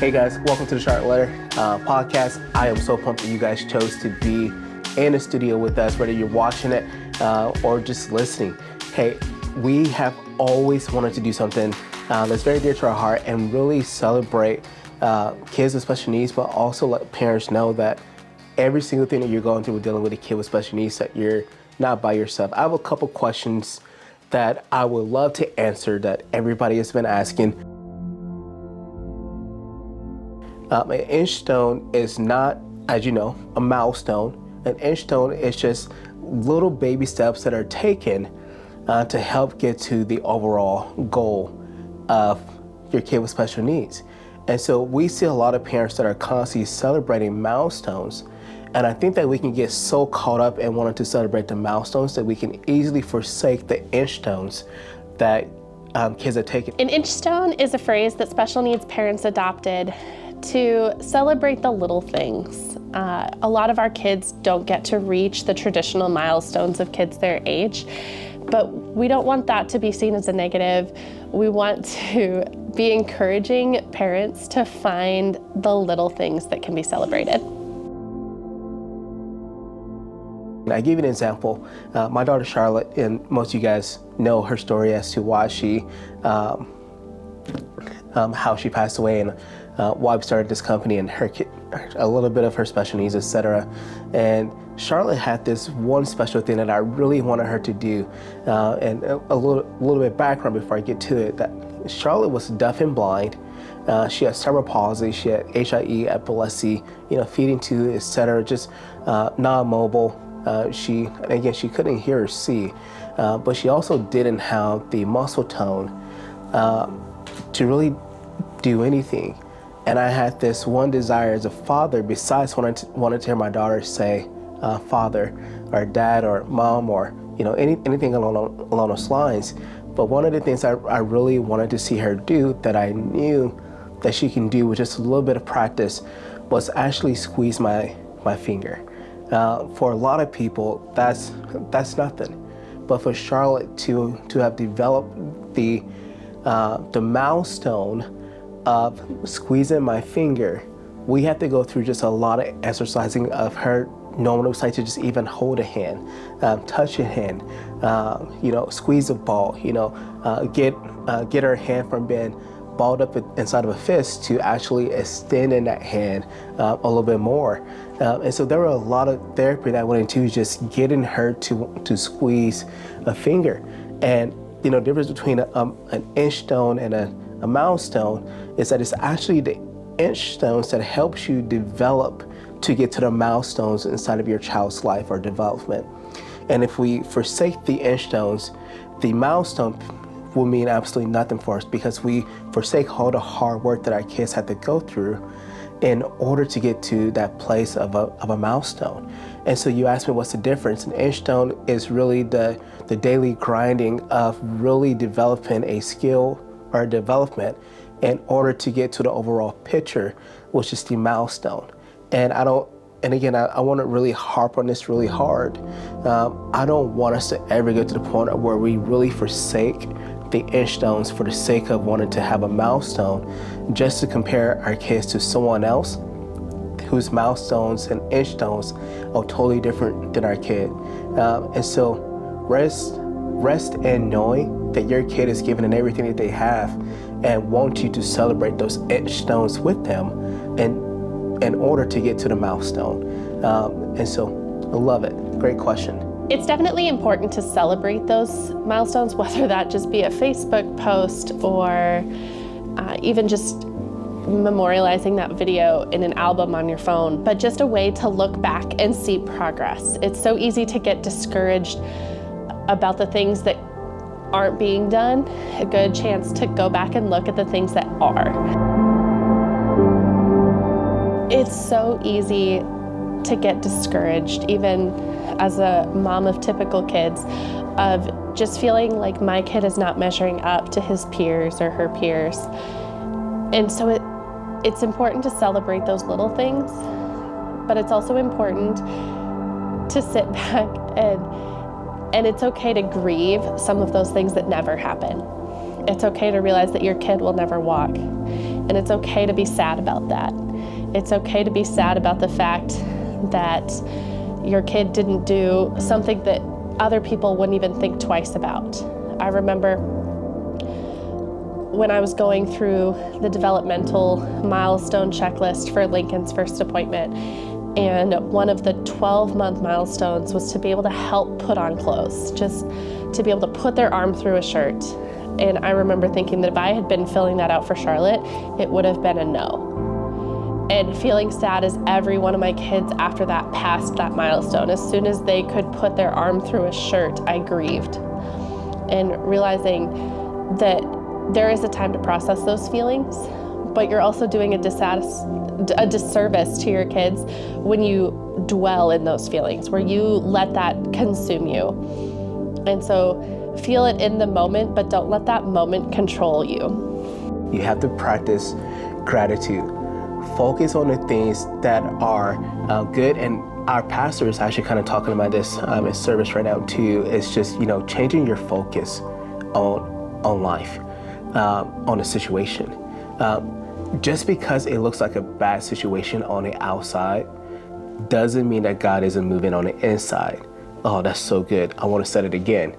Hey guys, welcome to the Charlotte Letter podcast. I am so pumped that you guys chose to be in the studio with us, whether you're watching it or just listening. Hey, we have always wanted to do something that's very dear to our heart and really celebrate kids with special needs, but also let parents know that every single thing that you're going through with dealing with a kid with special needs, that you're not by yourself. I have a couple questions that I would love to answer that everybody has been asking. An Inchstone is not, as you know, a milestone. An Inchstone is just little baby steps that are taken to help get to the overall goal of your kid with special needs. And so we see a lot of parents that are constantly celebrating milestones. And I think that we can get so caught up in wanting to celebrate the milestones that we can easily forsake the Inchstones that kids are taking. An Inchstone is a phrase that special needs parents adopted to celebrate the little things. A lot of our kids don't get to reach the traditional milestones of kids their age, but we don't want that to be seen as a negative. We want to be encouraging parents to find the little things that can be celebrated. I give you an example. My daughter Charlotte, and most of you guys know her story as to why she, how she passed away and why we started this company and her kid, a little bit of her special needs, etc. And Charlotte had this one special thing that I really wanted her to do. And a little bit of background before I get to it, that Charlotte was deaf and blind. She had cerebral palsy, she had HIE, epilepsy, feeding tube, etc. Just non-mobile. She couldn't hear or see, but she also didn't have the muscle tone to really do anything. And I had this one desire as a father, besides wanting to hear my daughter say father or dad or mom or anything along those lines. But one of the things I really wanted to see her do, that I knew that she can do with just a little bit of practice, was actually squeeze my finger. For a lot of people, that's nothing. But for Charlotte to have developed the milestone of squeezing my finger, we had to go through just a lot of exercising of her knowing what it was like to just even hold a hand, touch a hand, squeeze a ball, get her hand from being balled up inside of a fist to actually extending that hand a little bit more. And so there were a lot of therapy that went into just getting her to squeeze a finger. And the difference between an Inchstone and a milestone is that it's actually the Inchstones that helps you develop to get to the milestones inside of your child's life or development. And if we forsake the Inchstones, the milestone will mean absolutely nothing for us, because we forsake all the hard work that our kids had to go through in order to get to that place of a milestone. And so you asked me what's the difference. An Inchstone is really the daily grinding of really developing a skill or development in order to get to the overall picture, which is the milestone. And I want to really harp on this really hard. I don't want us to ever get to the point where we really forsake the Inchstones for the sake of wanting to have a milestone, just to compare our kids to someone else whose milestones and Inchstones are totally different than our kid. And so rest in knowing that your kid is given everything that they have and want you to celebrate those Inchstones with them in order to get to the milestone. And so I love it. Great question. It's definitely important to celebrate those milestones, whether that just be a Facebook post or even just memorializing that video in an album on your phone, but just a way to look back and see progress. It's so easy to get discouraged about the things that aren't being done. A good chance to go back and look at the things that are. It's so easy to get discouraged, even as a mom of typical kids, of just feeling like my kid is not measuring up to his peers or her peers. And so it's important to celebrate those little things, but it's also important to sit back and it's okay to grieve some of those things that never happen. It's okay to realize that your kid will never walk. And And it's okay to be sad about that. It's okay to be sad about the fact that your kid didn't do something that other people wouldn't even think twice about. I remember when I was going through the developmental milestone checklist for Lincoln's first appointment, and one of the 12-month milestones was to be able to help put on clothes, just to be able to put their arm through a shirt. And I remember thinking that if I had been filling that out for Charlotte, it would have been a no. And feeling sad as every one of my kids after that passed that milestone. As soon as they could put their arm through a shirt, I grieved. And realizing that there is a time to process those feelings, but you're also doing a disservice to your kids when you dwell in those feelings, where you let that consume you. And so feel it in the moment, but don't let that moment control you. You have to practice gratitude. Focus on the things that are good. And our pastor is actually kind of talking about this in service right now too. It's just, changing your focus on life, on a situation. Just because it looks like a bad situation on the outside doesn't mean that God isn't moving on the inside. Oh, that's so good. I want to say it again.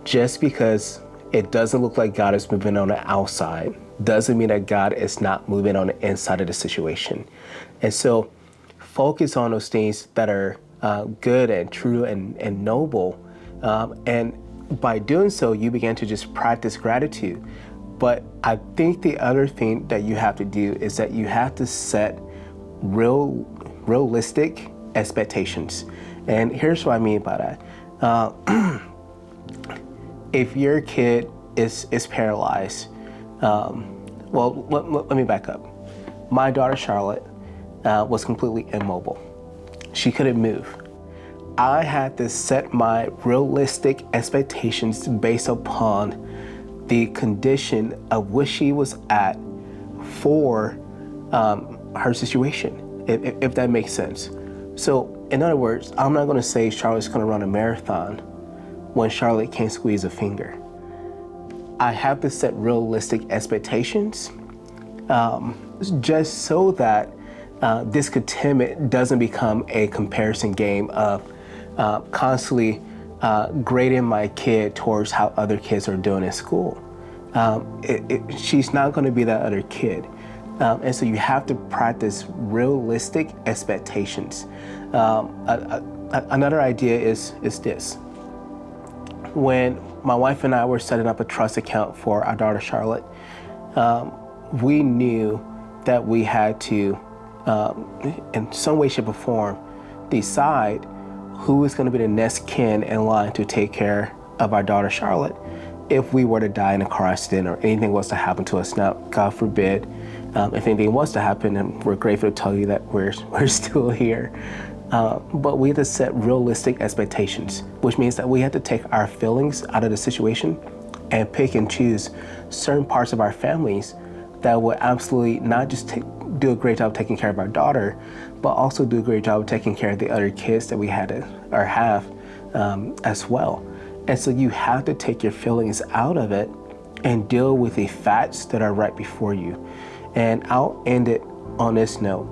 Just because it doesn't look like God is moving on the outside doesn't mean that God is not moving on the inside of the situation. And so focus on those things that are good and true and noble. And by doing so, you begin to just practice gratitude. But I think the other thing that you have to do is that you have to set realistic expectations. And here's what I mean by that. If your kid is paralyzed, let me back up. My daughter Charlotte was completely immobile. She couldn't move. I had to set my realistic expectations based upon the condition of which she was at for her situation, if that makes sense. So in other words, I'm not gonna say Charlotte's gonna run a marathon when Charlotte can't squeeze a finger. I have to set realistic expectations just so that discontentment doesn't become a comparison game of constantly grading my kid towards how other kids are doing in school. She's not going to be that other kid. And so you have to practice realistic expectations. Another idea is this. When my wife and I were setting up a trust account for our daughter Charlotte, we knew that we had to, in some way, shape, or form, decide who is going to be the next kin in line to take care of our daughter Charlotte if we were to die in a car accident or anything was to happen to us. Now, God forbid, if anything was to happen, and we're grateful to tell you that we're still here. But we have to set realistic expectations, which means that we have to take our feelings out of the situation and pick and choose certain parts of our families that will absolutely not just do a great job taking care of our daughter, but also do a great job of taking care of the other kids that we had or have as well. And so you have to take your feelings out of it and deal with the facts that are right before you. And I'll end it on this note.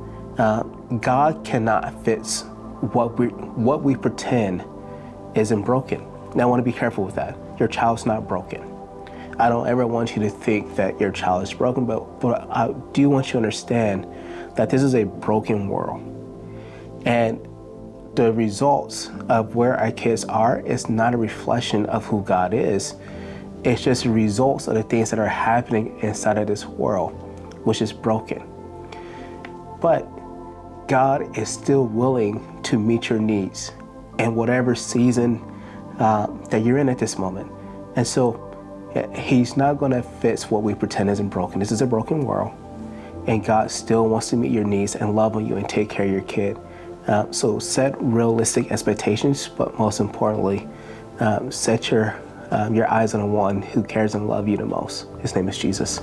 God cannot fix what we pretend isn't broken. Now I want to be careful with that. Your child's not broken. I don't ever want you to think that your child is broken, but I do want you to understand that this is a broken world. And the results of where our kids are is not a reflection of who God is. It's just results of the things that are happening inside of this world, which is broken. But God is still willing to meet your needs in whatever season that you're in at this moment. And so He's not going to fix what we pretend isn't broken. This is a broken world, and God still wants to meet your needs and love on you and take care of your kid. So set realistic expectations, but most importantly, set your eyes on the one who cares and loves you the most. His name is Jesus.